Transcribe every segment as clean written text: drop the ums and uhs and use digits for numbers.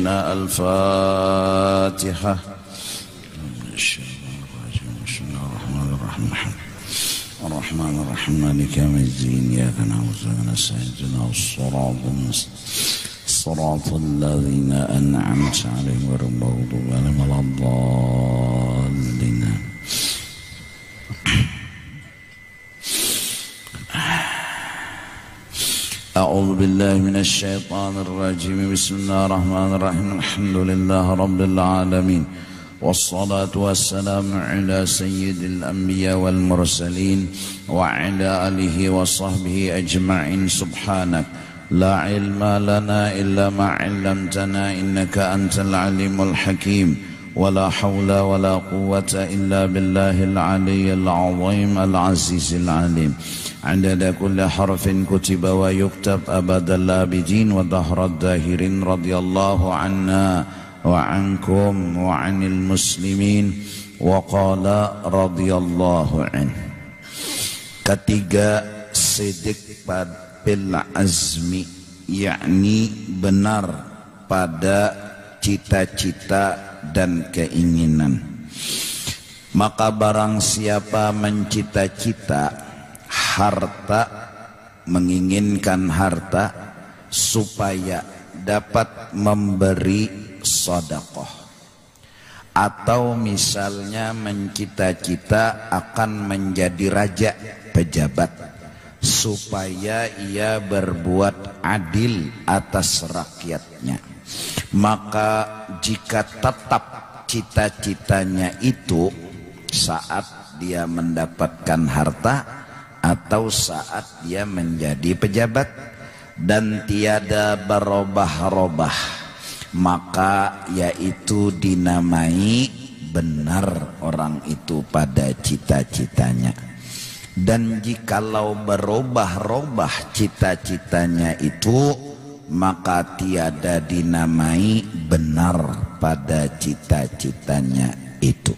الفاتحة. بسم الله الرحمن الرحيم. الرحمن الرحيم مالك يوم الدين إياك نعبد وإياك نستعين اهدنا الصراط الذين أنعمت عليهم غير المغضوب عليهم ولا الضالين. أعوذ بالله من الشيطان الرجيم. بسم الله الرحمن الرحيم. الحمد لله رب العالمين والصلاة والسلام على سيد الأنبياء والمرسلين وعلى آله وصحبه أجمعين. سبحانك لا علم لنا إلا ما علمتنا إنك أنت العليم الحكيم. ولا حول ولا قوة إلا بالله العلي العظيم العزيز العليم. عدد كل حرف كتب ويكتب أبد الآبدين ودهر الداهرين. رضي الله عنا وعنكم وعن المسlimin. وقال رضي الله عنه. Ketiga, sidq bil azmi, yakni benar pada cita-cita dan keinginan. Maka barang siapa mencita-cita harta, menginginkan harta supaya dapat memberi sedekah, atau misalnya mencita-cita akan menjadi raja pejabat supaya ia berbuat adil atas rakyatnya, maka jika tetap cita-citanya itu saat dia mendapatkan harta atau saat dia menjadi pejabat dan tiada berubah-ubah, maka yaitu dinamai benar orang itu pada cita-citanya. Dan jikalau berubah-ubah cita-citanya itu, maka tiada dinamai benar pada cita-citanya itu.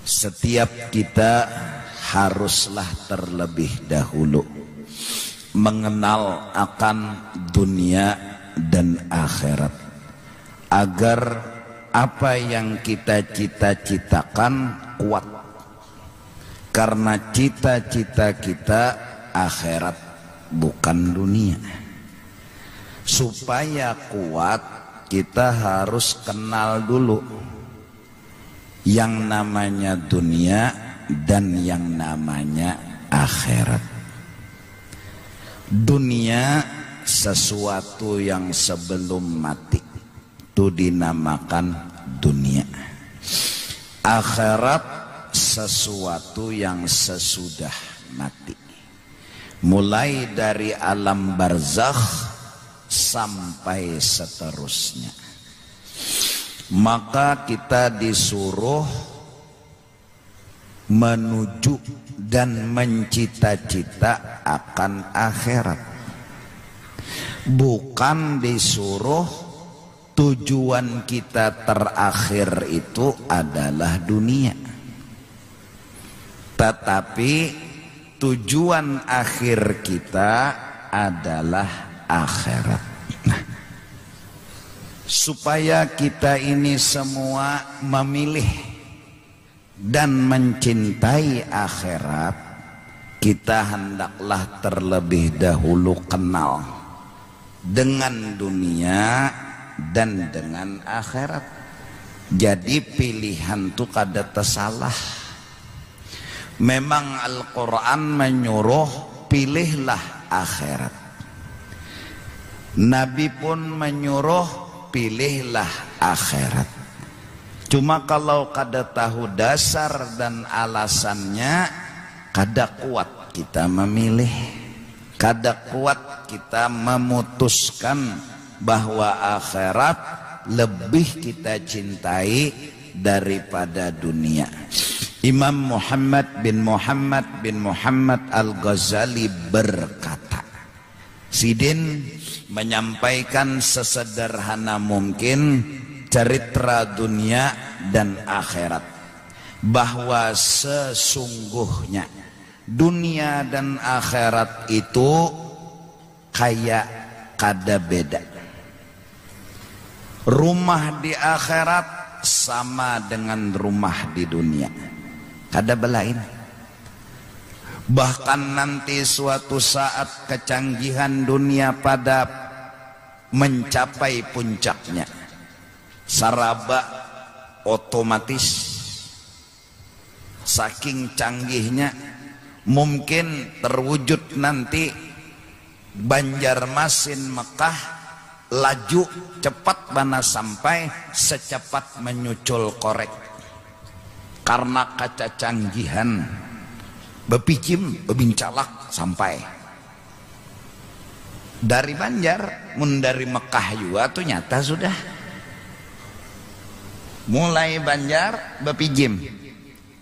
Setiap kita haruslah terlebih dahulu mengenal akan dunia dan akhirat, agar apa yang kita cita-citakan kuat, karena cita-cita kita akhirat bukan dunia. Supaya kuat kita harus kenal dulu yang namanya dunia dan yang namanya akhirat. Dunia sesuatu yang sebelum mati, itu dinamakan dunia. Akhirat sesuatu yang sesudah mati, mulai dari alam barzakh sampai seterusnya. Maka kita disuruh menuju dan mencita-cita akan akhirat, bukan disuruh tujuan kita terakhir itu adalah dunia, tetapi tujuan akhir kita adalah akhirat. Nah, supaya kita ini semua memilih dan mencintai akhirat, kita hendaklah terlebih dahulu kenal dengan dunia dan dengan akhirat. Jadi pilihan itu kada tersalah. Memang Al-Quran menyuruh pilihlah akhirat. Nabi pun menyuruh pilihlah akhirat. Cuma kalau kada tahu dasar dan alasannya, kada kuat kita memilih, kada kuat kita memutuskan bahwa akhirat lebih kita cintai daripada dunia. Imam Muhammad bin Muhammad Al-Ghazali berkata, Sidin menyampaikan sesederhana mungkin cerita dunia dan akhirat, bahwa sesungguhnya dunia dan akhirat itu kayak kada beda. Rumah di akhirat sama dengan rumah di dunia, kada belain. Bahkan nanti suatu saat kecanggihan dunia pada mencapai puncaknya, saraba otomatis saking canggihnya mungkin terwujud nanti Banjarmasin Mekah laju cepat mana sampai secepat menyucul korek karena kaca canggihan bepicim bebincalak sampai dari Banjar mun dari Mekah juga tuh nyata sudah mulai Banjar bepijim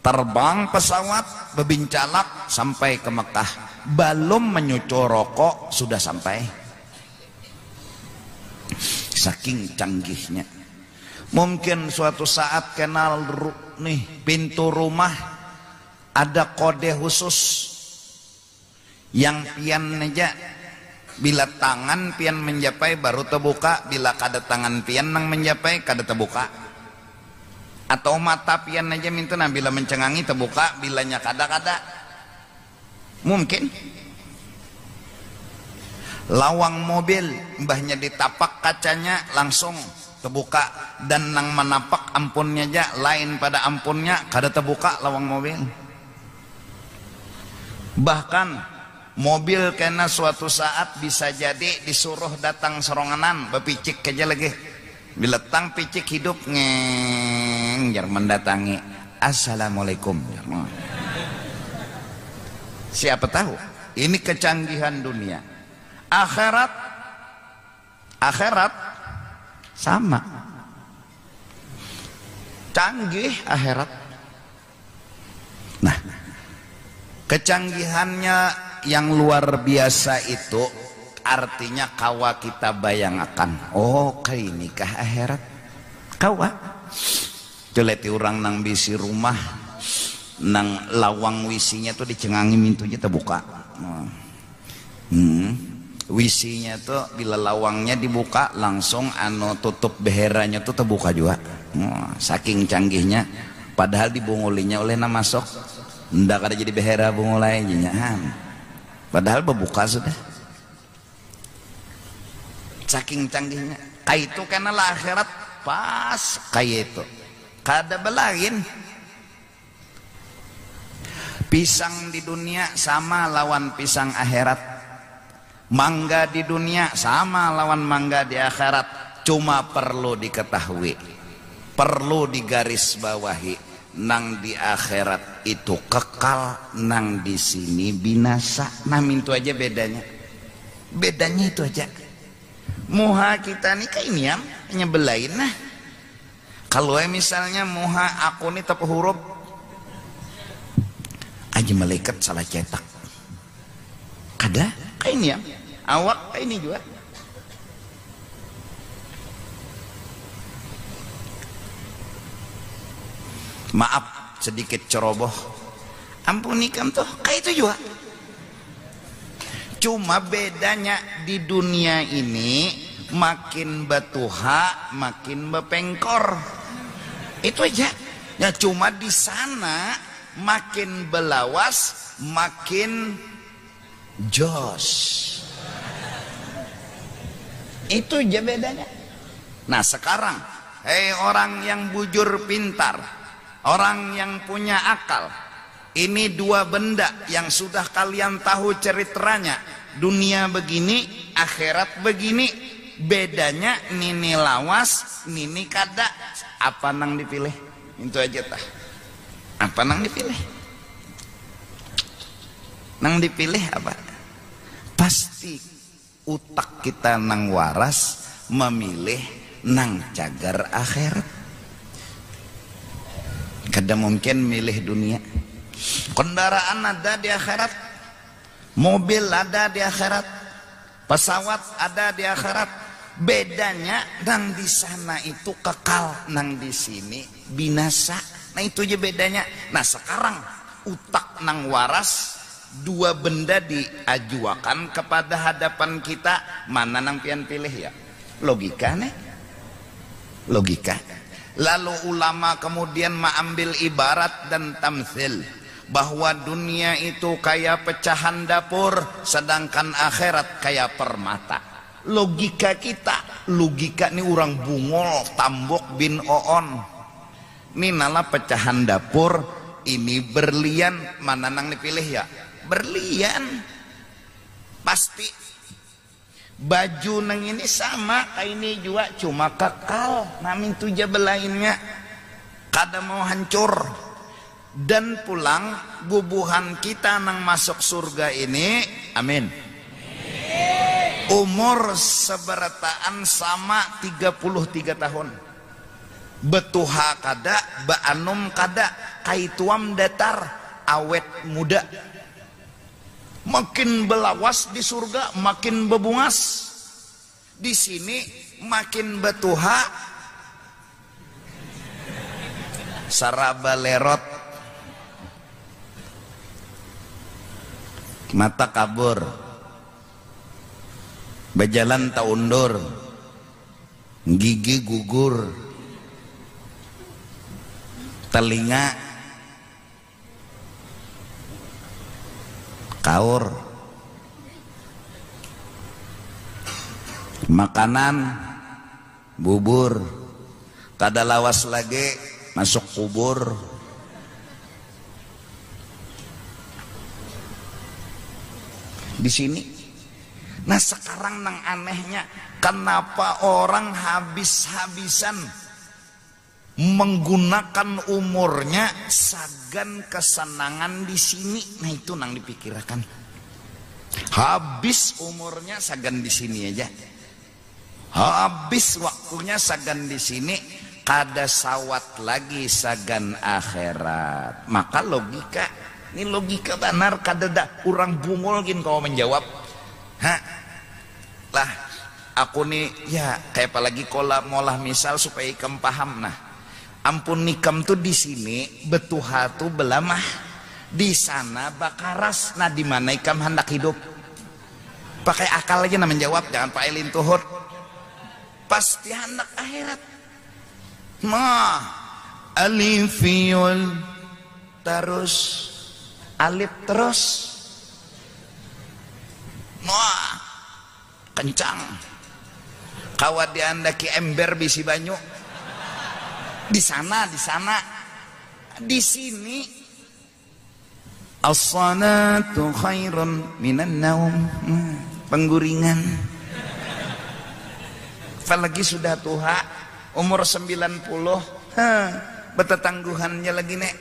terbang pesawat bebincalak sampai ke Mekah belum menyucul rokok sudah sampai. Saking canggihnya mungkin suatu saat kenal nih pintu rumah ada kode khusus yang pian aja bila tangan pian menjapai baru terbuka, bila kada tangan pian nang menjapai kada terbuka, atau mata pian aja minta nah bila mencengangi terbuka, bilanya kada mungkin. Lawang mobil mbahnya ditapak kacanya langsung terbuka, dan nang menapak ampunnya aja lain pada ampunnya kada terbuka lawang mobil. Bahkan mobil kena suatu saat bisa jadi disuruh datang seronganan bepicik aja lagi, bila tang picik hidup ngeng jar mendatangi assalamualaikum. Siapa tahu ini kecanggihan dunia. Akhirat sama canggih akhirat. Nah, kecanggihannya yang luar biasa itu artinya kawa kita bayangkan, oh kayak inikah akhirat kawa jeleti orang nang bisi rumah nang lawang wisinya tuh dicengangi mintunya terbuka. Wisinya tuh bila lawangnya dibuka langsung tutup beheranya tuh terbuka juga. Saking canggihnya, padahal dibungulinya oleh nama masuk ndak ada jadi behera bungulai jinyahan, padahal berbuka sudah. Saking canggihnya kayak itu karena lah akhirat pas kayak itu kada belain. Pisang di dunia sama lawan pisang akhirat, mangga di dunia sama lawan mangga di akhirat. Cuma perlu diketahui, perlu digarisbawahi, nang di akhirat itu kekal, nang di sini binasa. Nah itu aja bedanya, bedanya itu aja. Muha kita nih kayak ini ya nyebelain. Nah kalau misalnya muha aku nih tapi huruf aja malaikat salah cetak kada kayak ini ya, awak kayak ini juga. Maaf sedikit ceroboh, ampuni kam tuh kayak itu juga. Cuma bedanya di dunia ini makin batuha makin bepengkor, itu aja ya. Cuma di sana makin belawas makin jos, itu aja bedanya. Nah sekarang hei orang yang bujur pintar, orang yang punya akal, ini dua benda yang sudah kalian tahu ceritanya. Dunia begini, akhirat begini, bedanya nini lawas nini kada. Apa nang dipilih? Itu aja tah. Apa nang dipilih? Nang dipilih apa? Pasti utak kita nang waras memilih nang cagar akhirat. Kada mungkin milih dunia. Kendaraan ada di akhirat, mobil ada di akhirat, pesawat ada di akhirat. Bedanya nang di sana itu kekal, nang di sini binasa. Nah itu aja bedanya. Nah sekarang utak nang waras, dua benda diajuakan kepada hadapan kita, mana nang pian pilih ya? Logika nih. logika. Lalu ulama kemudian mengambil ibarat dan tamtsil bahwa dunia itu kayak pecahan dapur, sedangkan akhirat kayak permata. Logika kita, logika ini orang bungol Tambok bin Oon. Ini nala pecahan dapur, ini berlian, mana nang dipilih ya? Berlian. Pasti. Baju nang ini sama, kayak ini juga cuma kekal. Namin tuja belainnya. Kada mau hancur. Dan pulang bubuhan kita nang masuk surga ini, amin, umur seberataan sama 33 tahun. Betuha kada, beanum kada, kaituam datar, awet muda. Makin belawas di surga, makin bebungas. Di sini makin betuha, saraba lerot, mata kabur, berjalan tak undur, gigi gugur, telinga kaur, makanan bubur, kada lawas lagi masuk kubur. Di sini. Nah sekarang nang anehnya, kenapa orang habis-habisan menggunakan umurnya sagan kesenangan di sini? Nah itu nang dipikirkan. Habis umurnya sagan di sini aja. Habis waktunya sagan di sini, kada sawat lagi sagan akhirat. Maka logika, ini logika benar, kadada orang bungul gin kau menjawab. Hah? Lah, aku nih ya kayak apalagi kola molah misal supaya ikam paham. Nah, ampun nikam tuh di sini betuha tuh belamah, di sana bakaras. Nah, di mana ikam hendak hidup? Pakai akal aja nah menjawab, jangan pakai lintuhut. Pasti hendak akhirat. Nah, alifiyul terus alif terus. Wah, kencang. Kawat di anda ki ember bisi banyu. Di sana, di sini. As-salatu khairun minan naum. Pengguringan. Apalagi sudah tua, umur 90. Betetangguhannya lagi nek.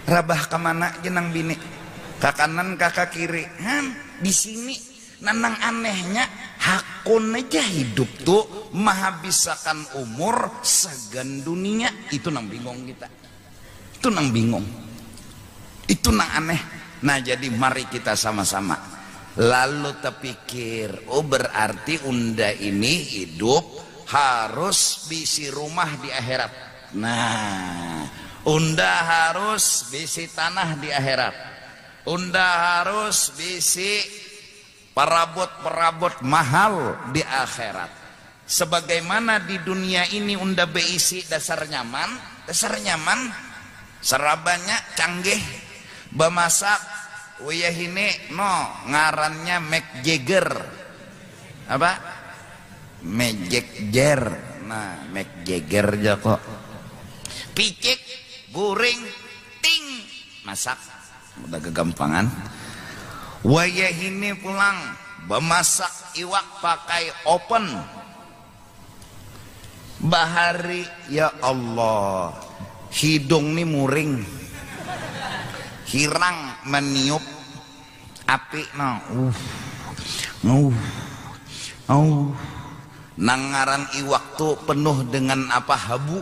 Rabah kemana jenang bini? Ke kanan, ke kiri. Di sini. Nanang anehnya hakun aja hidup tuh menghabiskan umur segan dunia. Itu nang bingung kita. Itu nang bingung. Itu nang aneh. Nah jadi mari kita sama-sama lalu terpikir, oh berarti unda ini hidup harus bisi rumah di akhirat. Nah unda harus bisi tanah di akhirat. Unda harus bisi perabot-perabot mahal di akhirat. Sebagaimana di dunia ini unda beisi dasar nyaman, serabanya canggih, bemasak, wiyah ini ngarannya McJagger, apa? McJagger, nah McJagger aja kok. Picik, guring, ting, masak, udah kegampangan. Wayah ini pulang bemasak iwak pakai open. Bahari ya Allah, hidung nih muring, hirang meniup api nangaran iwak tuh penuh dengan apa habu.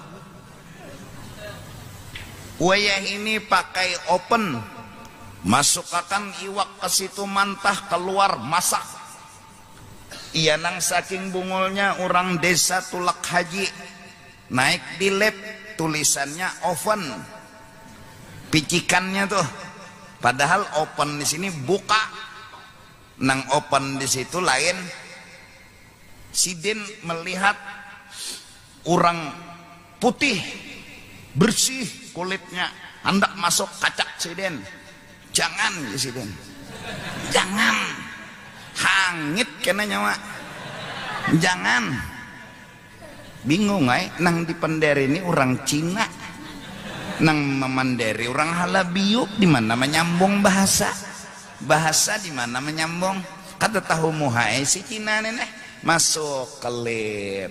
Wayah ini pakai open. Masukkan iwak ke situ mantah keluar masak. Iya nang saking bungulnya orang desa tulak haji naik di lab tulisannya oven. Picikannya tuh. Padahal open di sini buka. Nang open di situ lain. Sidin melihat orang putih bersih kulitnya, hendak masuk kacak siden. Jangan siden, jangan hangit kena nyawa, jangan. Bingung nang di Penderi ini orang Cina, nang memanderi orang Halabiu, di mana menyambung bahasa di mana menyambung. Kata tahu muhai si Cina nenek masuk kelip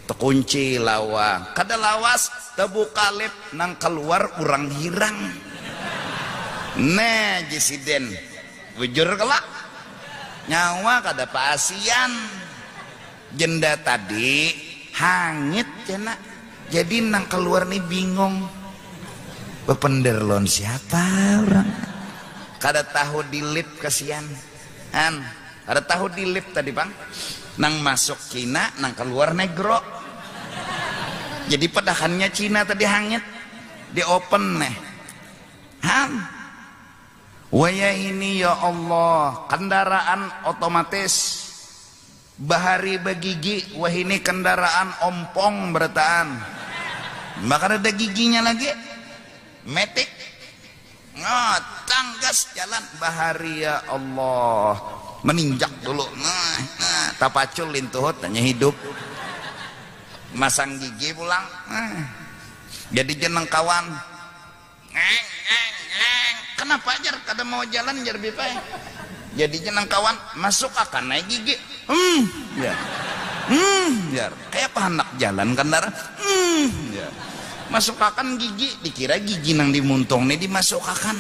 terkunci lawang, kada lawas terbuka lip nang keluar orang hirang. Nah jesiden bujur kelak nyawa kada paasian. Jenda tadi hangit cina, jadi nang keluar nih bingung bependerlon siapa orang, kada tahu dilip kasihan kada tahu dilip tadi bang, nang masuk Cina nang keluar negro, jadi pedahannya Cina tadi hangit di open nih waya ini ya Allah kendaraan otomatis bahari begigi, wah ini kendaraan ompong bertaan, maka ada giginya lagi metik tanggas jalan bahari ya Allah meninjak dulu nah tapacul lintuhut tanya hidup masang gigi pulang jadi jeneng kawan kenapa jar kada mau jalan jar bipai, jadi jeneng kawan masuk akan naik gigi ya kayak apa anak jalan kendaraan ya masuk akan gigi, dikira gigi nang dimuntong nih dimasuk akan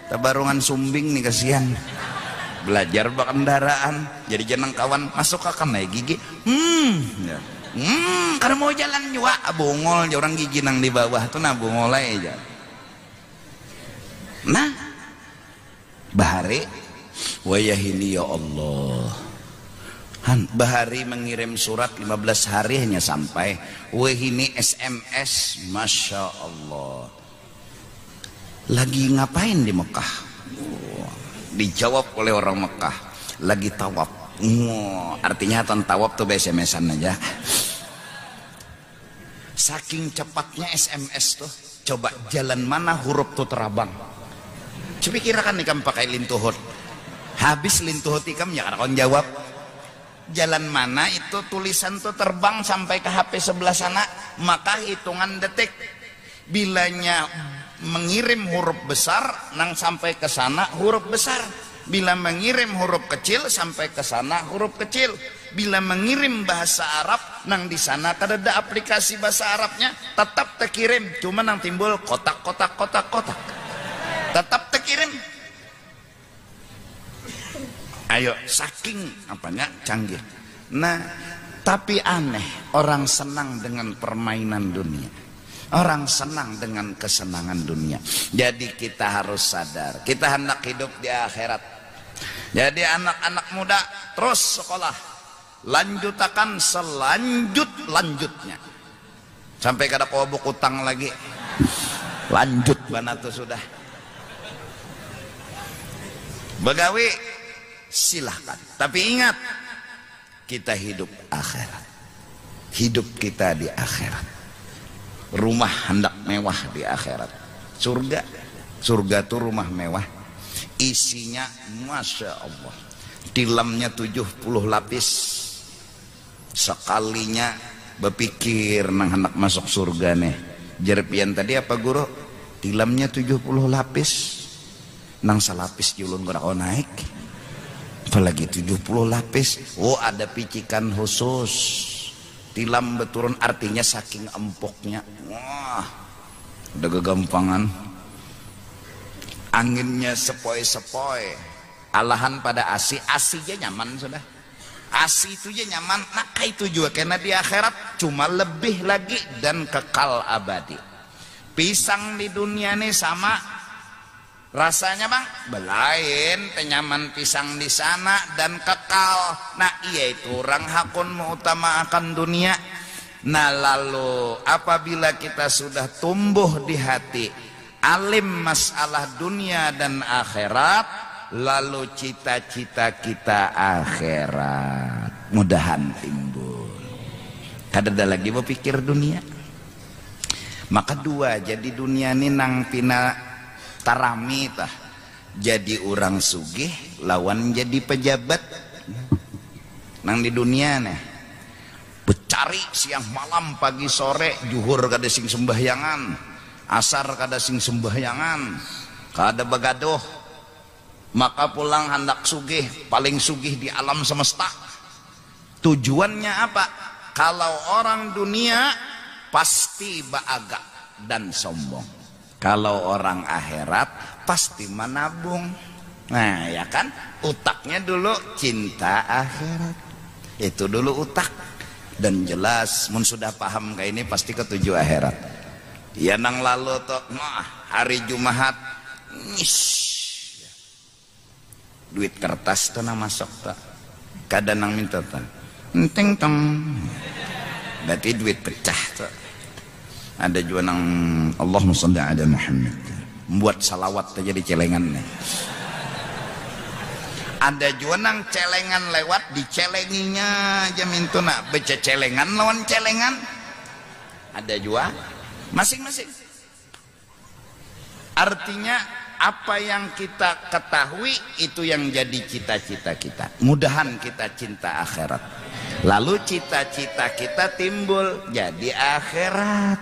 tabarungan sumbing nih kasihan belajar kendaraan, jadi jeneng kawan masuk akan naik gigi ya. Karena mau jalan juga bungol orang gigi nang di bawah tuh nah bungol aja. Nah bahari wayahini ya Allah bahari mengirim surat 15 hari hanya sampai, wahini SMS, Masya Allah lagi ngapain di Mekah? Dijawab oleh orang Mekah lagi tawaf. Artinya tawaf tuh SMS-an aja, saking cepatnya SMS tuh. Coba jalan mana huruf tuh terabang, coba kirakan ikam pakai lintuhut, habis lintuhut ikam ya kan jawab jalan mana itu tulisan tuh terbang sampai ke HP sebelah sana, maka hitungan detik bilanya mengirim huruf besar nang sampai ke sana huruf besar, bila mengirim huruf kecil sampai ke sana huruf kecil, bila mengirim bahasa Arab nang di sana kada ada aplikasi bahasa Arabnya tetap terkirim, cuma nang timbul kotak tetap terkirim. Ayo saking apanya canggih. Nah tapi aneh, orang senang dengan permainan dunia, orang senang dengan kesenangan dunia. Jadi kita harus sadar kita hendak hidup di akhirat. Jadi anak-anak muda terus sekolah, lanjutakan selanjutnya sampai kada kobok utang lagi, lanjut banatu sudah begawi silahkan, tapi ingat kita hidup akhirat, hidup kita di akhirat, rumah hendak mewah di akhirat, surga tuh rumah mewah, isinya Masya Allah tilamnya 70 lapis, sekalinya berpikir nang hendak masuk surga nih jerpian tadi apa guru, tilamnya 70 lapis nang salapis julun kau naik apalagi 70 lapis. Oh ada picikan khusus, tilam beturun artinya saking empuknya. Wah udah kegampangan, anginnya sepoi-sepoi, alahan pada asinya nyaman sudah, asi itu aja nyaman. Nah itu juga karena di akhirat cuma lebih lagi dan kekal abadi. Pisang di dunia ini sama rasanya bang, belain penyaman pisang di sana dan kekal. Nah iya itu orang hakun mengutamakan dunia. Nah lalu apabila kita sudah tumbuh di hati alim masalah dunia dan akhirat, lalu cita-cita kita akhirat mudahan timbul. Kada ada lagi berpikir dunia. Maka dua jadi dunia ini nang pina tarami tah, jadi orang sugih lawan jadi pejabat. Nang di dunia nih becari siang malam pagi sore, juhur kada sing sembahyangan, asar kada sing sembahyangan, kada begaduh. Maka pulang hendak sugih, paling sugih di alam semesta. Tujuannya apa? Kalau orang dunia pasti baaga dan sombong. Kalau orang akhirat pasti menabung. Nah ya kan, utaknya dulu cinta akhirat, itu dulu utak. Dan jelas mun sudah paham kayak ini pasti ketuju akhirat. Ya nang lalu tuh hari Jumat duit kertas tuh nang masuk tuh kadang nang minta tuh enteng tong, berarti duit pecah tuh. Ada juga nang Allahumma sholli ala Muhammad, membuat salawat tuh jadi celengan nih. Ada juga nang celengan lewat dicelenginya aja mintuna, baca celengan lawan celengan. Ada juga masing-masing. Artinya apa yang kita ketahui itu yang jadi cita-cita kita. Mudahan kita cinta akhirat, lalu cita-cita kita timbul jadi akhirat.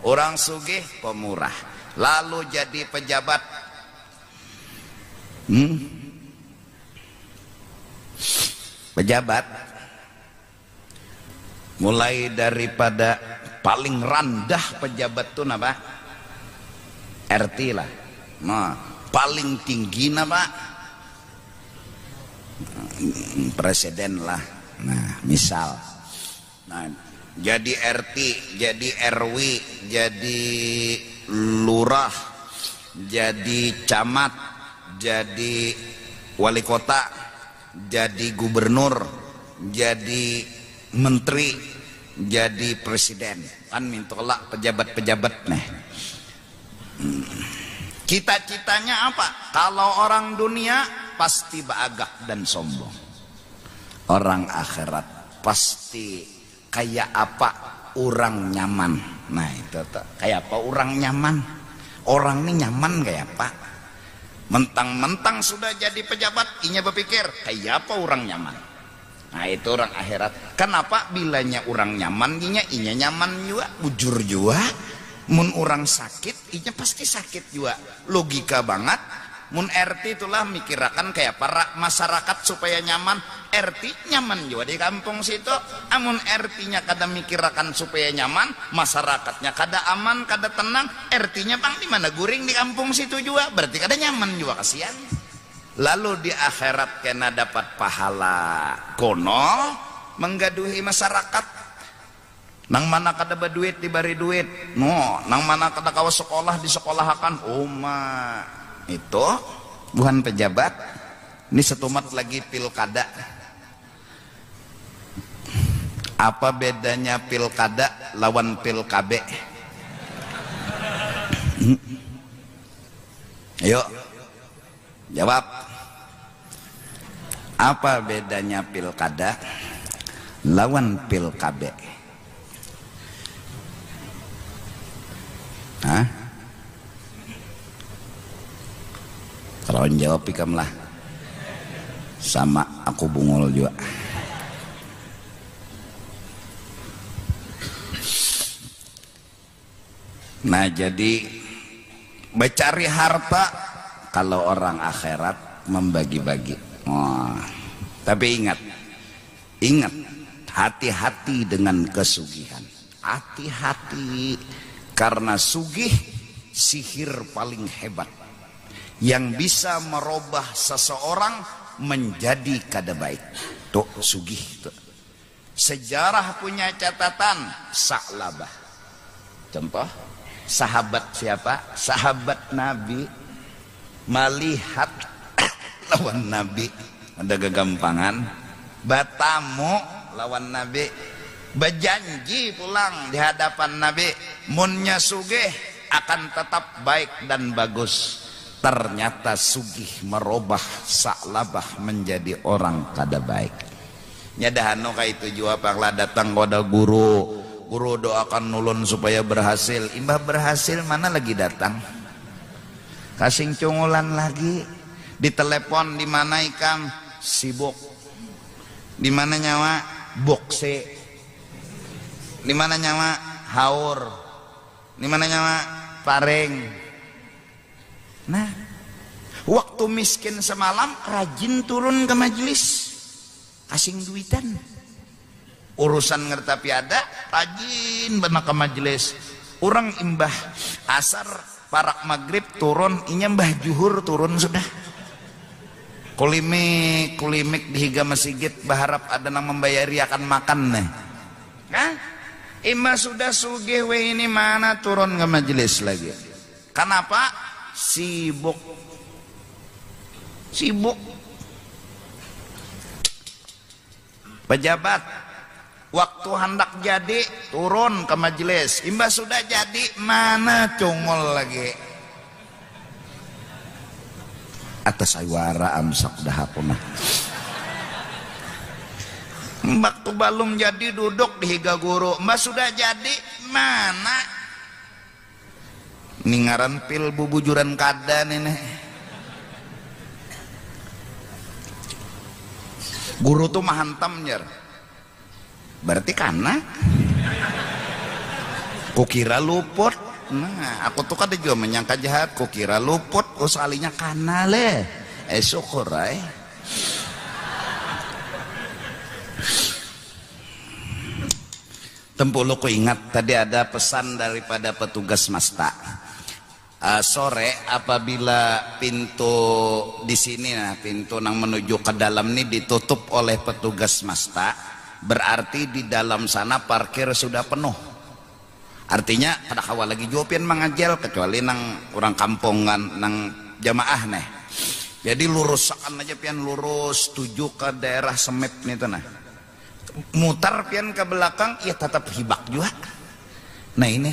Orang sugih pemurah, lalu jadi pejabat. Pejabat mulai daripada paling rendah pejabat tuh napa? RT lah. Nah, paling tinggi napa? Presiden lah. Nah, misal. Nah, jadi RT, jadi RW, jadi lurah, jadi camat, jadi wali kota, jadi gubernur, jadi menteri, jadi presiden. Kan mintolak pejabat-pejabat nih. Cita-citanya apa? Kalau orang dunia pasti baagak dan sombong. Orang akhirat pasti kayak apa? Orang nyaman. Nah itu tuh. Kayak apa orang nyaman? Orang ini nyaman kayak apa? Mentang-mentang sudah jadi pejabat, inya berpikir kayak apa orang nyaman. Nah itu orang akhirat. Kenapa? Bilanya orang nyaman, inya nyaman juga, bujur juga. Mun orang sakit, inya pasti sakit juga. Logika banget. Mun RT itulah mikirakan kayak para masyarakat supaya nyaman. RT nyaman juga di kampung situ. Amun RT-nya kada mikirakan supaya nyaman, masyarakatnya kada aman, kada tenang. RT-nya bang di mana guring di kampung situ juga. Berarti kada nyaman juga, kasihan. Lalu di akhirat kena dapat pahala kono menggaduhi masyarakat. Nang mana kada berduit diberi duit. No, nang mana kada kawa sekolah di sekolahkan. Itu bukan pejabat. Ini setumat lagi pilkada. Apa bedanya pilkada lawan pilkabe? Ayo jawab. Apa bedanya pilkada lawan pilkabe? Hah? Kalau jawab ikam lah. Sama aku bungul juga. Nah jadi mencari harta kalau orang akhirat membagi-bagi. Tapi ingat hati-hati dengan kesugihan. Hati-hati, karena sugih sihir paling hebat yang bisa merubah seseorang menjadi kada baik. Tuh sugih tuh. Sejarah punya catatan Sa'labah. Contoh, sahabat siapa? Sahabat Nabi melihat lawan Nabi, ada kegampangan, batamu lawan Nabi, berjanji pulang di hadapan Nabi, munnya sugih akan tetap baik dan bagus. Ternyata sugih merubah Sa'labah menjadi orang kada baik. Nyadahano kayak itu jua panglah datang koda guru guru doakan nulun supaya berhasil. Imbah berhasil mana lagi datang, kasing cungulan lagi, ditelepon di mana ikam, sibuk, di mana nyawa bokse, di mana nyawa haur, di mana nyawa pareng. Nah, waktu miskin semalam rajin turun ke majelis, kasing duitan. Urusan ngertapi ada, rajin benak ke majelis. Orang imbah asar parak maghrib turun, inya mbah juhur turun sudah. Kulimik dihiga masjid berharap ada yang membayari akan makan nih. Nah, imbah sudah sugih we ini mana turun ke majelis lagi. Kenapa? Sibuk. Pejabat waktu hendak jadi turun ke majelis, imbah sudah jadi mana cungol lagi. Atas aywara amsak dah punah. Waktu balum jadi duduk di higa guru, mbak sudah jadi mana? Ningaran pil bubujuran kadan ini. Guru tuh mahantam nyer. Berarti karena kukira luput. Nah, aku tuh kada juga menyangka jahat, kukira luput, usalinya kana le. Syukur ay. Tempuluh ku ingat tadi ada pesan daripada petugas masta. Sore apabila pintu di sini, nah pintu yang menuju ke dalam ini ditutup oleh petugas masta, berarti di dalam sana parkir sudah penuh. Artinya kada kawa lagi jupian mangajel kecuali nang orang kampungan nang jamaah nih. Jadi lurusakan aja pian lurus tuju ke daerah Semep nih tuh nah. Mutar pian ke belakang ya tetap hibak juga. Nah ini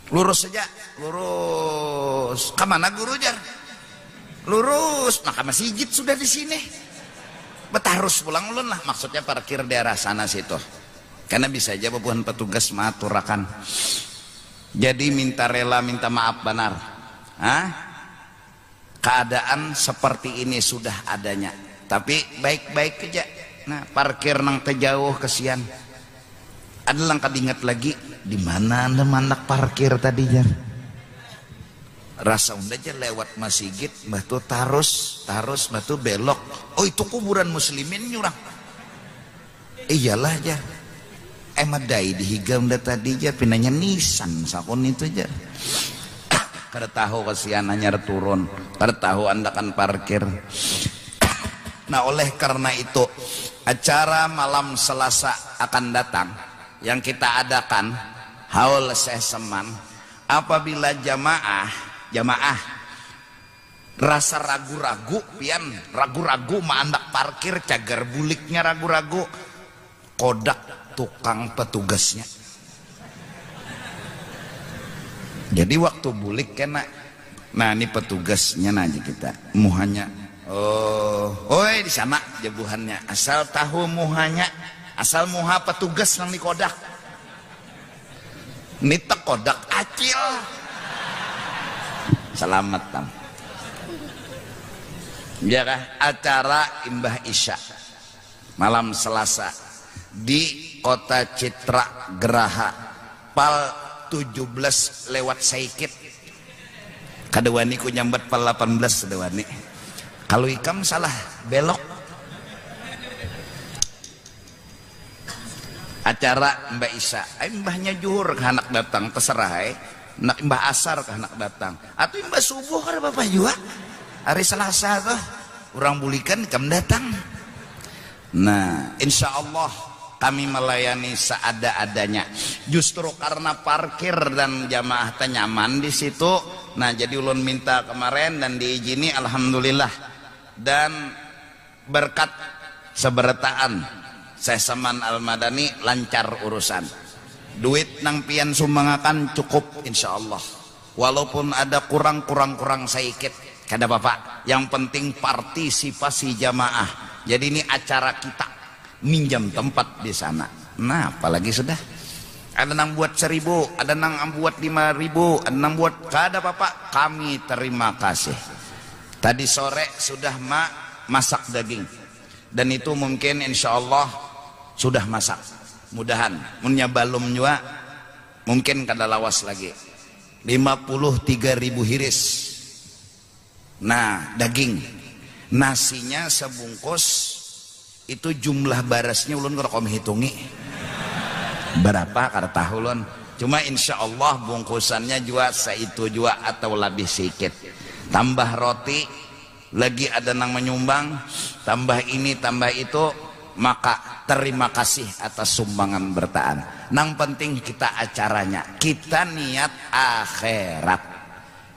lurus saja, lurus. Kemana guru jar? Lurus. Nah ke masjid sudah di sini. Betarus pulang ulun lah, maksudnya parkir daerah sana situ. Karena bisa aja bebuhan petugas maturakan. Jadi minta rela, minta maaf benar. Hah? Keadaan seperti ini sudah adanya. Tapi baik-baik aja. Nah, parkir nang terjauh kesian. Ada lang kadingat lagi, di mana anda mandak parkir tadi jar? Rasa unda aja lewat masjid, batu tarus batu belok. Oh itu kuburan muslimin nyurang. Iyalah jar. Madai dihiga unda tadi jar, pinanya nisan sakon itu jar. Kada tahu kasihan hanya turun, kada tahu anda kan parkir. Nah oleh karena itu acara malam Selasa akan datang yang kita adakan haul seseman. Apabila jamaah rasa ragu-ragu pian ragu-ragu mandak parkir cagar buliknya ragu-ragu, kodak tukang petugasnya. Jadi waktu bulik kena, nah ini petugasnya aja kita muhanya. Oh di sana jebuhannya. Asal tahu muhanya, asal muha petugas nang di kodak. Nita kodak acil. Selamat tam. Ya kah? Acara Imbah Isya malam Selasa di Kota Citra Geraha pal 17 lewat saikit. Kadewani ku nyambat pal 18 kadewani. Kalau ikam salah belok. Acara Mbak Isa, mbahnya juhur ke anak datang terserah nak mbah asar ke anak datang atau mbah subuh kada bapak juga hari Selasa tuh orang bulikan ikam datang. Nah insya Allah kami melayani seada-adanya. Justru karena parkir dan jamaah nyaman di situ, nah jadi ulun minta kemarin dan diizini alhamdulillah. Dan berkat seberataan Seseman Al-Madani lancar urusan. Duit nang pian sumbangakan cukup insyaallah. Walaupun ada kurang sedikit, kada bapak. Yang penting partisipasi jamaah. Jadi ini acara kita minjam tempat di sana. Nah, apalagi sudah Ada nang buat 1.000, ada nang buat 5.000, ada nang buat kada Bapak, kami terima kasih. Tadi sore sudah masak daging, dan itu mungkin insya Allah sudah masak. Mudahan punya balum juga mungkin kada lawas lagi. 53.000 hiris. Nah daging, nasinya sebungkus itu jumlah barasnya ulun kalau hitungi berapa kada tahu ulun. Cuma insya Allah bungkusannya juga seitu juga atau lebih sedikit. Tambah roti, lagi ada nang menyumbang, tambah ini tambah itu, maka terima kasih atas sumbangan bertaan. Nang penting kita acaranya, kita niat akhirat,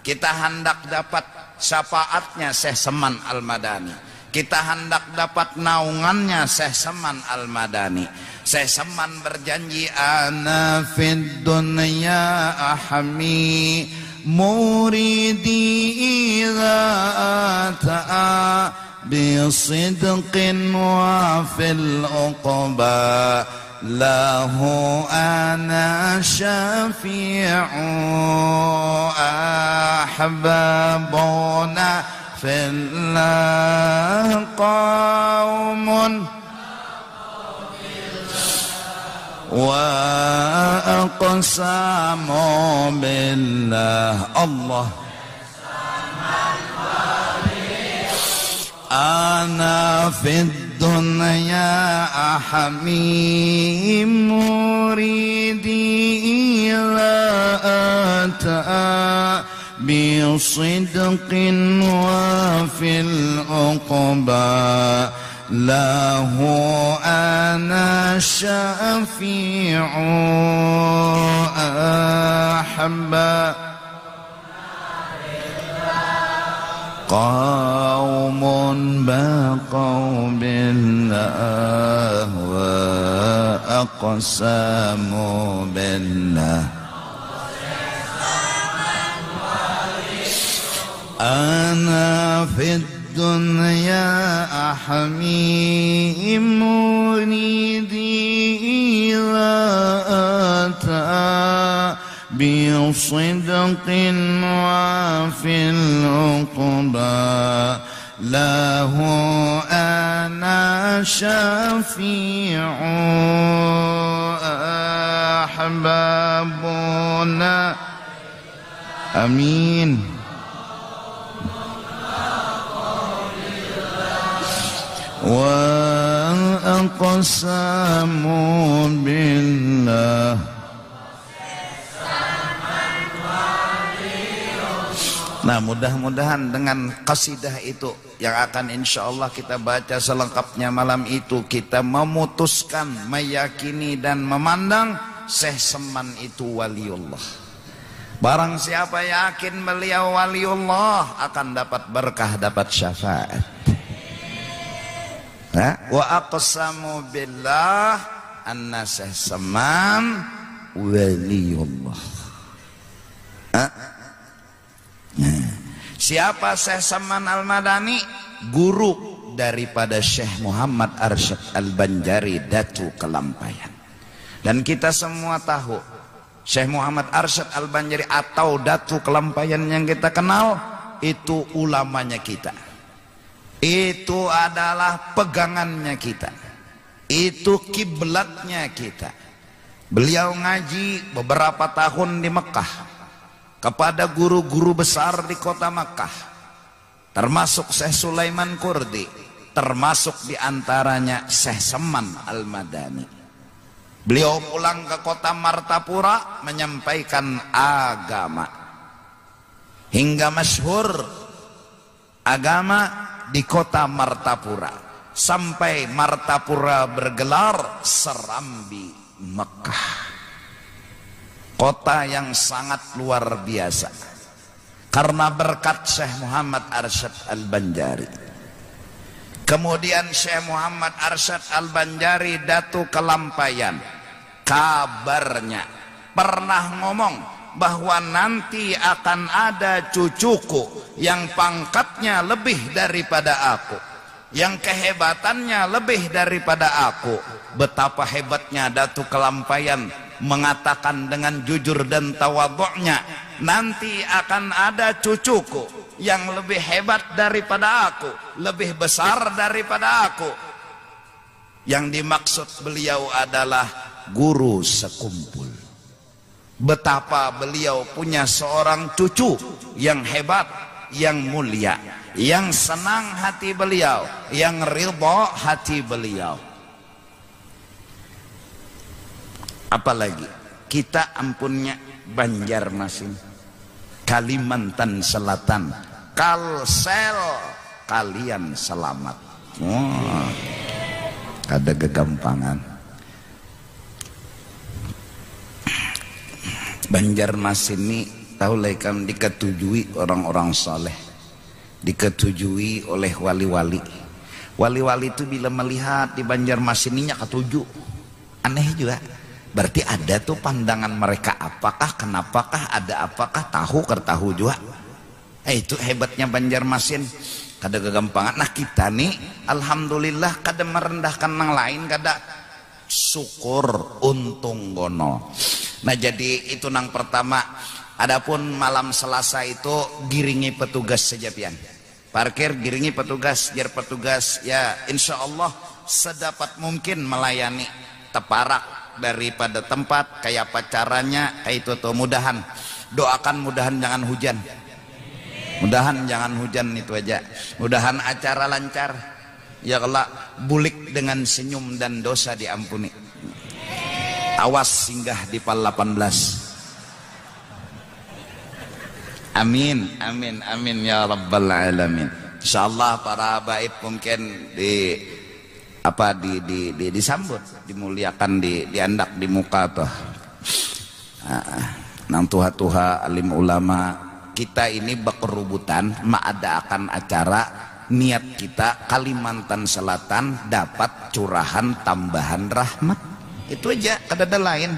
kita hendak dapat syafaatnya Syekh Seman Al-Madani, kita hendak dapat naungannya Syekh Seman Al-Madani. Syekh Seman berjanji, ana fid dunya ahmi muridi idza ata'a bisidqin wa fil uqba lahu ana syafi'u ahbabuna fillah qaumun wa aqsamu billah Allah ana fid dunya ahmi muridi ila ata bisidqin wa fil uqba lahu ana syafi'u ahba qaumun baqaw billah wa aqsamu billah ana fid dunya ahmi muridi ila ata bisidqin wa fil uqba lahu ana syafi'u ahbabuna amin. Wa aqsamu billah Nah mudah-mudahan dengan qasidah itu yang akan insya Allah kita baca selengkapnya malam itu, kita memutuskan, meyakini dan memandang Syekh Seman itu waliullah. Barang siapa yakin beliau waliullah akan dapat berkah, dapat syafaat. Wa aqsamu billah anna Syekh Seman waliullah. Siapa Syekh Seman Al-Madani? Guru daripada Syekh Muhammad Arsyad Al-Banjari Datu Kelampayan. Dan kita semua tahu Syekh Muhammad Arsyad Al-Banjari atau Datu Kelampayan yang kita kenal itu ulamanya kita. Itu adalah pegangannya kita, itu kiblatnya kita. Beliau ngaji beberapa tahun di Mekah kepada guru-guru besar di kota Mekah, termasuk Syekh Sulaiman Kurdi, termasuk diantaranya Syekh Seman Al-Madani. Beliau pulang ke kota Martapura menyampaikan agama hingga masyhur agama di kota Martapura, sampai Martapura bergelar Serambi Mekah, kota yang sangat luar biasa karena berkat Syekh Muhammad Arsyad Al-Banjari. Kemudian Syekh Muhammad Arsyad Al-Banjari Datu Kelampayan kabarnya pernah ngomong bahwa nanti akan ada cucuku yang pangkatnya lebih daripada aku, yang kehebatannya lebih daripada aku. Betapa hebatnya Datu Kelampayan mengatakan dengan jujur dan tawadhu'nya, nanti akan ada cucuku yang lebih hebat daripada aku, lebih besar daripada aku. Yang dimaksud beliau adalah guru sekumpul. Betapa beliau punya seorang cucu yang hebat, yang mulia, yang senang hati beliau, yang ridha hati beliau. Apalagi kita ampunnya Banjarmasin, Kalimantan Selatan, Kalsel, kalian selamat. Oh, ada kegampangan. Banjarmasin ini tahu lekam diketujui orang-orang saleh, diketujui oleh wali-wali. Wali-wali itu bila melihat di Banjarmasin ini ketuju, aneh juga. Berarti ada tuh pandangan mereka, apakah, kenapakah, ada apakah, tahu kertahu juga. Itu hebatnya Banjarmasin, kada kegampangan. Nah kita nih alhamdulillah kada merendahkan yang lain, kada, syukur untung gono. Nah jadi itu nang pertama. Adapun malam Selasa itu giringi petugas saja pian, parkir giringi petugas, biar petugas ya insya Allah sedapat mungkin melayani teparak daripada tempat kayak apa caranya kayak itu tuh. Mudahan doakan, mudahan jangan hujan, mudahan jangan hujan, itu aja. Mudahan acara lancar ya, kelak bulik dengan senyum dan dosa diampuni. Awas singgah di PAL 18. Amin, amin, amin ya rabbal alamin. Insyaallah para habaib mungkin disambut, dimuliakan, diandak di muka tuh. Nang tuha-tuha alim ulama kita ini berkerubutan ada akan acara niat kita Kalimantan Selatan dapat curahan tambahan rahmat. Itu aja, kada ada lain,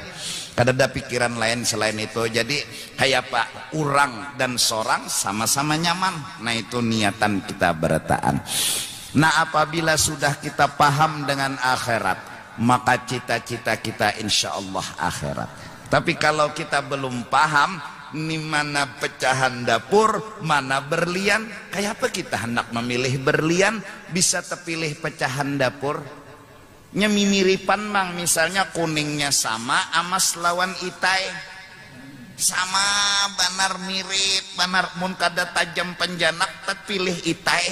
kada ada pikiran lain selain itu. Jadi kayak pak urang dan sorang sama-sama nyaman. Nah itu niatan kita berataan. Nah apabila sudah kita paham dengan akhirat, maka cita-cita kita insya Allah akhirat. Tapi kalau kita belum paham ini mana pecahan dapur, mana berlian, kayak apa kita hendak memilih berlian bisa terpilih pecahan dapur? Mimiripan mang, misalnya kuningnya sama amas lawan itai, sama banar mirip, banar mun kada tajam penjanak terpilih itai.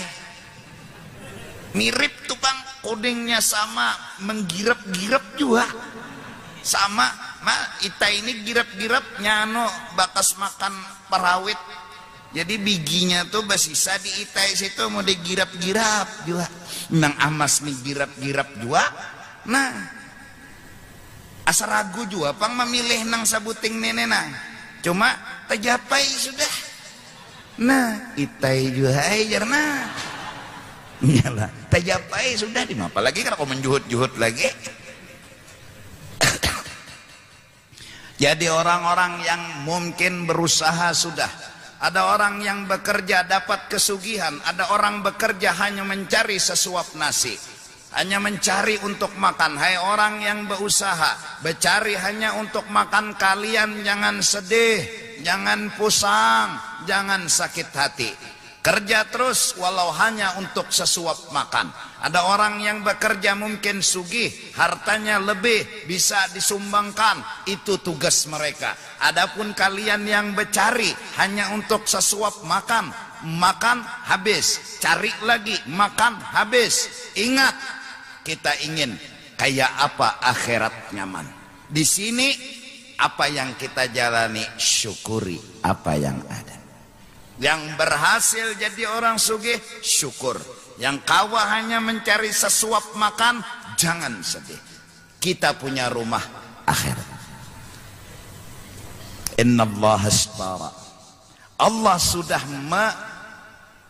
Mirip tuh bang, kuningnya sama, menggirap-girap juga sama. Nah itai ini girap-girap nyano bakas makan perawit, jadi bijinya tuh basisa di itai situ mau digirap-girap juga. Nang amas nih girap-girap juga. Nah asa ragu juga pang memilih nang sabuting nenek nang, cuma tajapai sudah. Nah itai juga jarna iyalah tajapai sudah, di apalagi kalau kau menjuhut-juhut lagi. Jadi orang-orang yang mungkin berusaha sudah, ada orang yang bekerja dapat kesugihan, ada orang bekerja hanya mencari sesuap nasi, hanya mencari untuk makan. Hai orang yang berusaha, bercari hanya untuk makan, kalian jangan sedih, jangan pusang, jangan sakit hati. Kerja terus walau hanya untuk sesuap makan. Ada orang yang bekerja mungkin sugih, hartanya lebih bisa disumbangkan, itu tugas mereka. Adapun kalian yang bercari hanya untuk sesuap makan, makan habis, cari lagi, makan habis. Ingat, kita ingin kayak apa akhirat nyaman. Di sini apa yang kita jalani, syukuri apa yang ada. Yang berhasil jadi orang sugih, syukur. Yang kawa hanya mencari sesuap makan, jangan sedih. Kita punya rumah akhirat. Innallaha ashtara, Allah sudah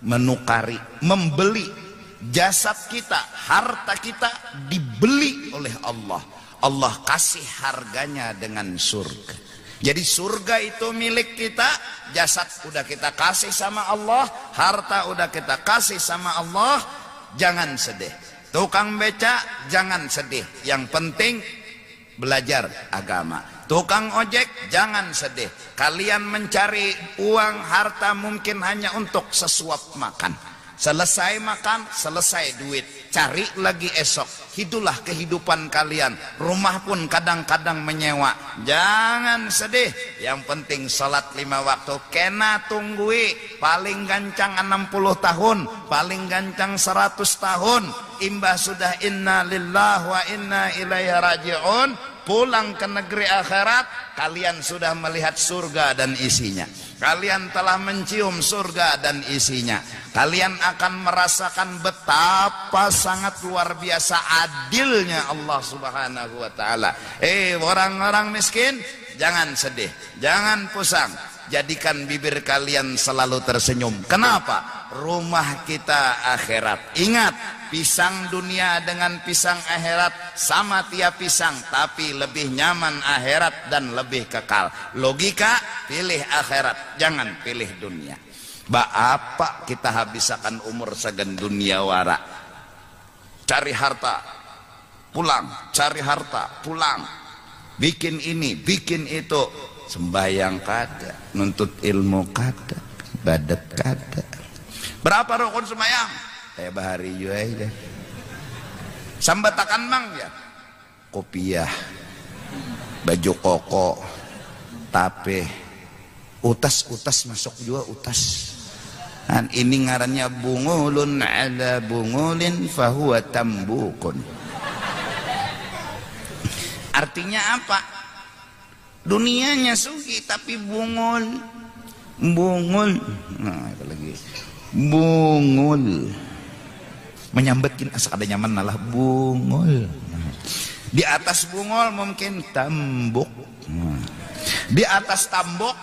menukari, membeli jasad kita, harta kita dibeli oleh Allah. Allah kasih harganya dengan surga. Jadi surga itu milik kita, jasad udah kita kasih sama Allah, harta udah kita kasih sama Allah. Jangan sedih. Tukang beca jangan sedih. Yang penting belajar agama. Tukang ojek jangan sedih. Kalian mencari uang harta mungkin hanya untuk sesuap makan. Selesai makan, selesai duit. Cari lagi esok. Hiduplah kehidupan kalian. Rumah pun kadang-kadang menyewa. Jangan sedih. Yang penting salat 5 waktu. Kena tunggui. Paling gancang 60 tahun. Paling gancang 100 tahun. Imbah sudah inna lillahi wa inna ilaihi raji'un. Pulang ke negeri akhirat, kalian sudah melihat surga dan isinya. Kalian telah mencium surga dan isinya. Kalian akan merasakan betapa sangat luar biasa adilnya Allah Subhanahu wa taala. Orang-orang miskin, jangan sedih, jangan pusing. Jadikan bibir kalian selalu tersenyum. Kenapa? Rumah kita akhirat. Ingat, pisang dunia dengan pisang akhirat sama tiap pisang, tapi lebih nyaman akhirat dan lebih kekal. Logika, pilih akhirat, jangan pilih dunia. Apa kita habiskan umur segan dunia wara? Cari harta, pulang, cari harta, pulang. Bikin ini, bikin itu. Sembahyang kada, nuntut ilmu kada, ibadat kada. Berapa rukun sembahyang? Kayak bahari juga. Sambatakan mang ya. Kopiah, baju koko, tape, utas masuk juga utas. Dan ini ngarannya bungulun ala bungulin fahuwa tambukun. Artinya apa? Dunianya sugi tapi bungul. Nah, itu lagi. Bungul. Menyambatkin asa kada nyaman malah bungul. Di atas bungul mungkin tambuk. Di atas tambuk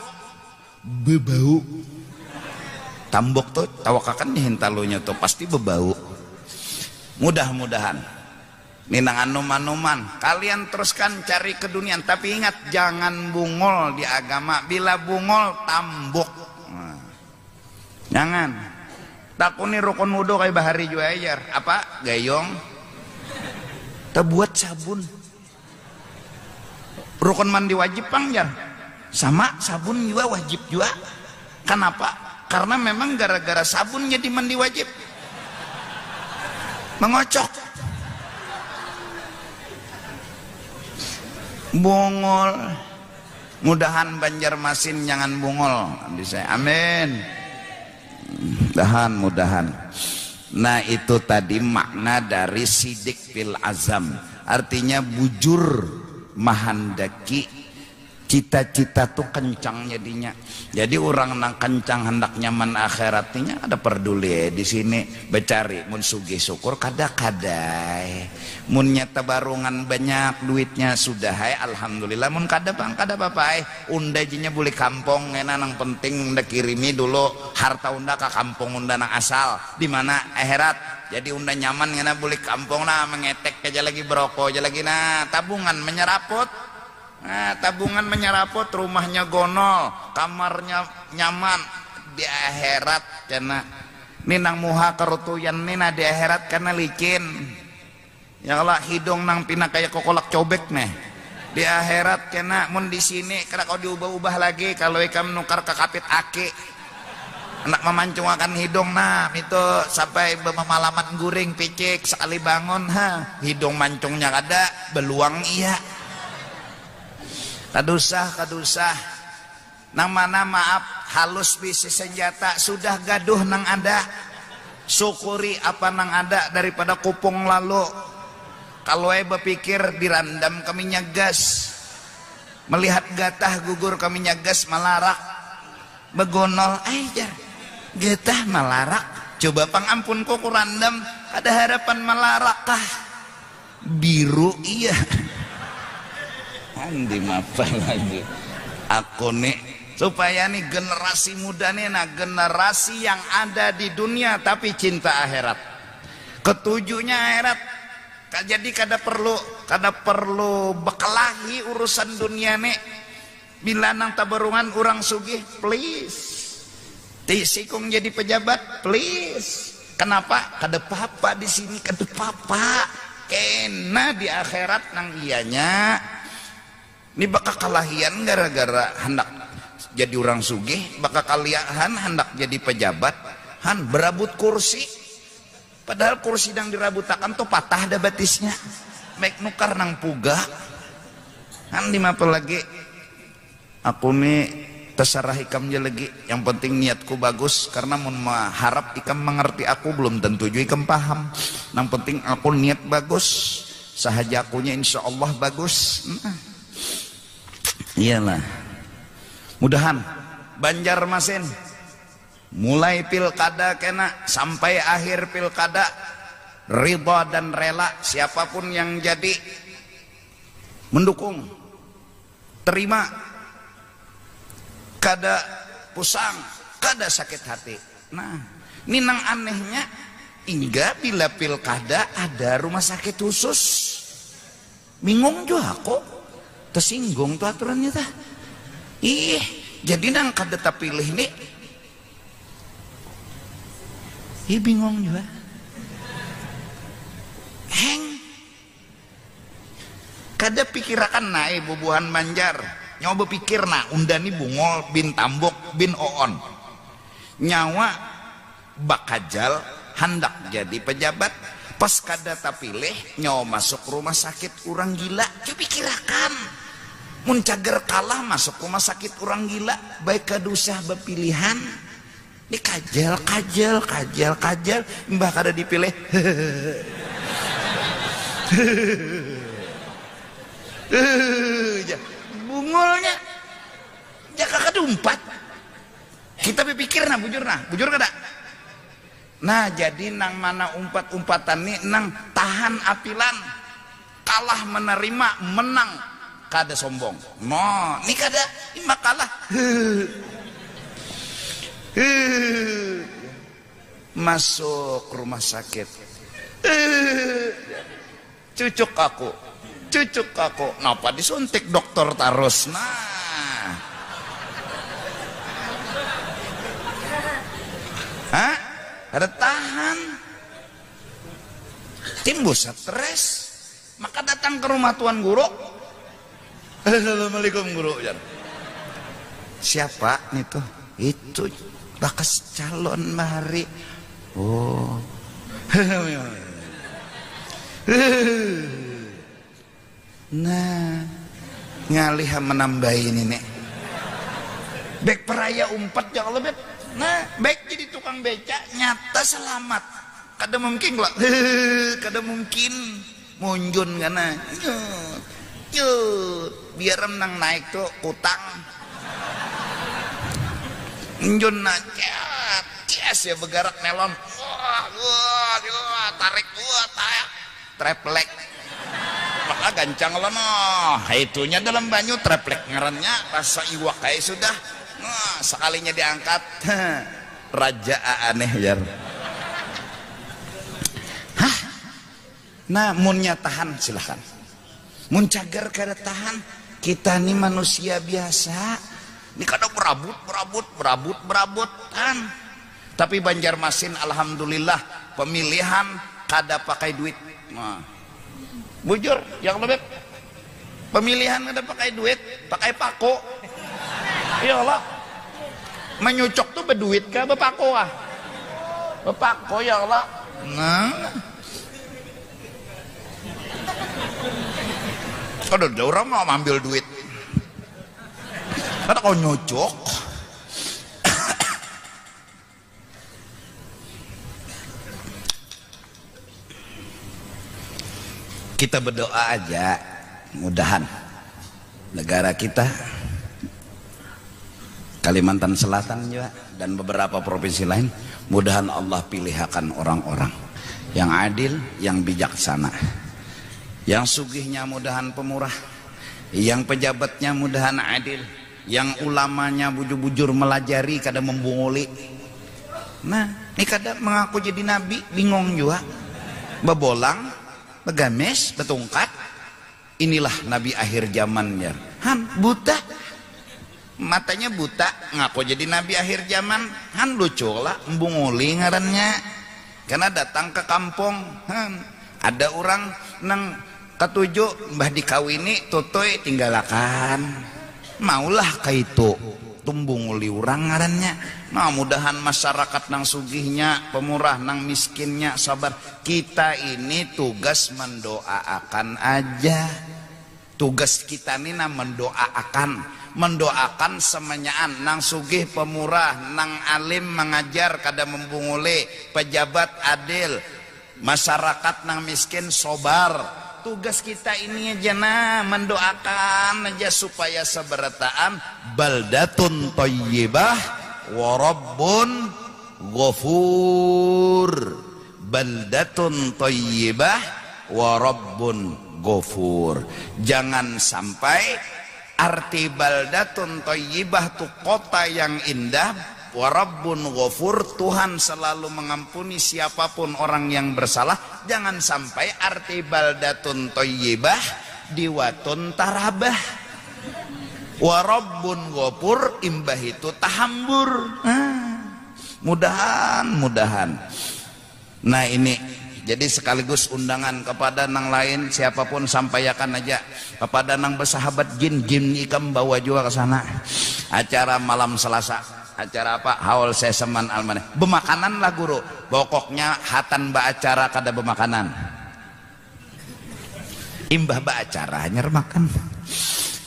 bebau. Tambuk tuh tawakakan hintalonya tuh pasti bebau. Mudah-mudahan ninang anuman kalian teruskan cari keduniaan, tapi ingat jangan bungul di agama. Bila bungul tambuk. Jangan. Takuni rukun wudu kayak bahari juajar. Apa? Gayong. Terbuat sabun. Rukun mandi wajib pangjar. Sama sabun juga wajib juga. Kenapa? Karena memang gara-gara sabun jadi mandi wajib. Mengocok. Bungul. Mudahan Banjarmasin jangan bungul. Amin. Mudahan. Nah itu tadi makna dari sidik fil azam. Artinya bujur mahandaki. Cita-cita tuh kencang jadinya. Jadi orang nang kencang hendak nyaman akhiratnya ada peduli di sini becari mun sugih syukur kada-kadai. Mun nyata barungan banyak duitnya sudah hai alhamdulillah. Mun kada bang kada apa-apa unda jinya boleh kampung ngena nang penting unda kirimi dulu harta unda ke kampung unda nang asal di mana akhirat. Jadi unda nyaman ngena boleh kampung nah mengetek aja lagi berokok aja lagi nah tabungan menyeraput. Nah, tabungan menyeraput, rumahnya gonol, kamarnya nyaman di akhirat karena ninang muha kerutuyan nina di akhirat karena licin. Ya Allah hidung nang pina kayak kokolak cobek nih. Di akhirat karena mun di sini kada kau diubah-ubah lagi kalau ikam nukar ke kapit aki. Anak memancungakan hidung nah itu sampai bermalaman guring picik sekali bangun hidung mancungnya kada beluang iya. Kadusah nang mana maaf halus bisi senjata sudah gaduh nang ada syukuri apa nang ada daripada kupung lalu. Kalau berpikir dirandam kami nyagas melihat gatah gugur kami nyagas malarak begonol jar getah malarak coba pangampun kok kurandam ada harapan malarak kah biru iya. Andi apa lagi aku nih supaya nih generasi muda nih nah generasi yang ada di dunia tapi cinta akhirat ketujuhnya akhirat jadi kada perlu bekelahi urusan dunia nih bila nang tabarungan orang sugih please tisikung jadi pejabat please kenapa kada papa di sini kada papa kena di akhirat nang ianya Ini bakal kalahian gara-gara hendak jadi orang sugih, bakal kalian hendak jadi pejabat, berebut kursi. Padahal kursi yang dirabutakan tuh patah dah batisnya. Baik nukar nang puga. Dimapa lagi? Aku nih terserah ikam aja lagi. Yang penting niatku bagus, karena mun harap ikam mengerti aku belum tentu juga ikam paham. Yang penting aku niat bagus, sahaja akunya insya Allah bagus. Iyalah. Mudahan Banjarmasin mulai pilkada kena sampai akhir pilkada ridha dan rela siapapun yang jadi mendukung, terima, kada pusang, kada sakit hati. Nah, ini nang anehnya hingga bila pilkada ada rumah sakit khusus. Bingung juga aku, tersinggung tuh aturannya tah. Jadi nang kada terpilih nih, bingung juga. Kada pikirakan naik bubuhan Banjar. Nyoba pikir undani Bungol bin Tambok bin Oon. Nyawa bakajal hendak jadi pejabat. Pas kada terpilih nyawa masuk rumah sakit orang gila. Coba pikirakan. Mun cager kalah masuk rumah sakit orang gila. Baik kada usah berpilihan. Ini kajal. Mbah kada dipilih. Bungolnya jaka kedumpat. Kita berpikir bujur kada. Nah jadi nang mana umpat-umpatan nih nang tahan apilan, kalah menerima, menang kada sombong. No, ini kada ima kalah. Masuk rumah sakit. Cucuk aku. Napa disuntik dokter tarus. Nah. Ada tahan. Timbul stres. Maka datang ke rumah tuan guru. Assalamualaikum guru. Siapa nih tuh? Itu bakas calon mahari. Oh. Nah, ngalih menambahin ini nek. Bek peraya umpat jangan lebih. Nah, bek jadi tukang beca nyata selamat. Kada mungkin lah. Kada mungkin munjun karena. Biar menang naik tuh utang. Munjun nacat. Yes ya begarak nelon. Wah, tarik gua treplek. Maka gancang lah itunya dalam banyu treplek ngarannya rasa iwak kayak sudah. Nah, sekalinya diangkat raja aneh jar. Nah munnya tahan silahkan. Mun cagar kada tahan, kita nih manusia biasa. Ini kada berabutan. Tapi Banjarmasin alhamdulillah pemilihan kada pakai duit. Nah, bujur yang lebih pemilihan kada pakai duit, pakai pako. Iyalah. Menyucok tuh berduit kah bepako ah? Bepako ya Allah. Nah. Ada orang mau ambil duit. Ada kau nyucok. Kita berdoa aja, mudahan negara kita, Kalimantan Selatan juga dan beberapa provinsi lain, mudahan Allah pilihkan orang-orang yang adil, yang bijaksana, yang sugihnya mudahan pemurah, yang pejabatnya mudahan adil, yang ulamanya bujur-bujur melajari kada membunguli. Nah, ini kada mengaku jadi nabi, bingung juga, bebolang, begames, betungkat. Inilah nabi akhir zaman ya. Buta. Matanya buta, ngaku jadi nabi akhir zaman. Lucu lah, mbunguli ngarannya. Karena datang ke kampung, ada orang nang Ketujuh, mbah dikawini tutoy tinggalakan. Maulah kaitu tumbung uli urang ngarannya. Nah, mudahan masyarakat nang sugihnya, pemurah nang miskinnya sabar. Kita ini tugas mendoakan aja. Tugas kita ini mendoakan semenyaan nang sugih pemurah, nang alim mengajar kada membunguli, pejabat adil, masyarakat nang miskin sobar. Tugas kita ini aja mendoakan aja supaya seberataan baldatun thayyibah wa rabbun ghafur. Baldatun thayyibah wa rabbun ghafur. Jangan sampai arti baldatun thayyibah itu kota yang indah, wa rabbun ghafur, Tuhan selalu mengampuni siapapun orang yang bersalah. Jangan sampai arti baldatun thayyibah diwatun tarabah, wa rabbun ghafur imbah itu tahambur. Mudahan. Nah ini jadi sekaligus undangan kepada nang lain siapapun, sampaikan aja kepada nang bersahabat jin ikam bawa juga ke sana. Acara malam Selasa, acara apa? Haul seseman almaneh. Bemakanan lah guru. Pokoknya hatan ba acara kada bemakanan. Imbah ba acara nyer makan.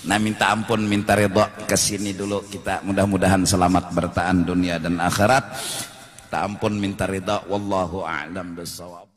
Nah minta ampun, minta ridho, kesini dulu kita, mudah-mudahan selamat bertahan dunia dan akhirat. Minta ampun, minta ridho, wallahu a'lam bissawab.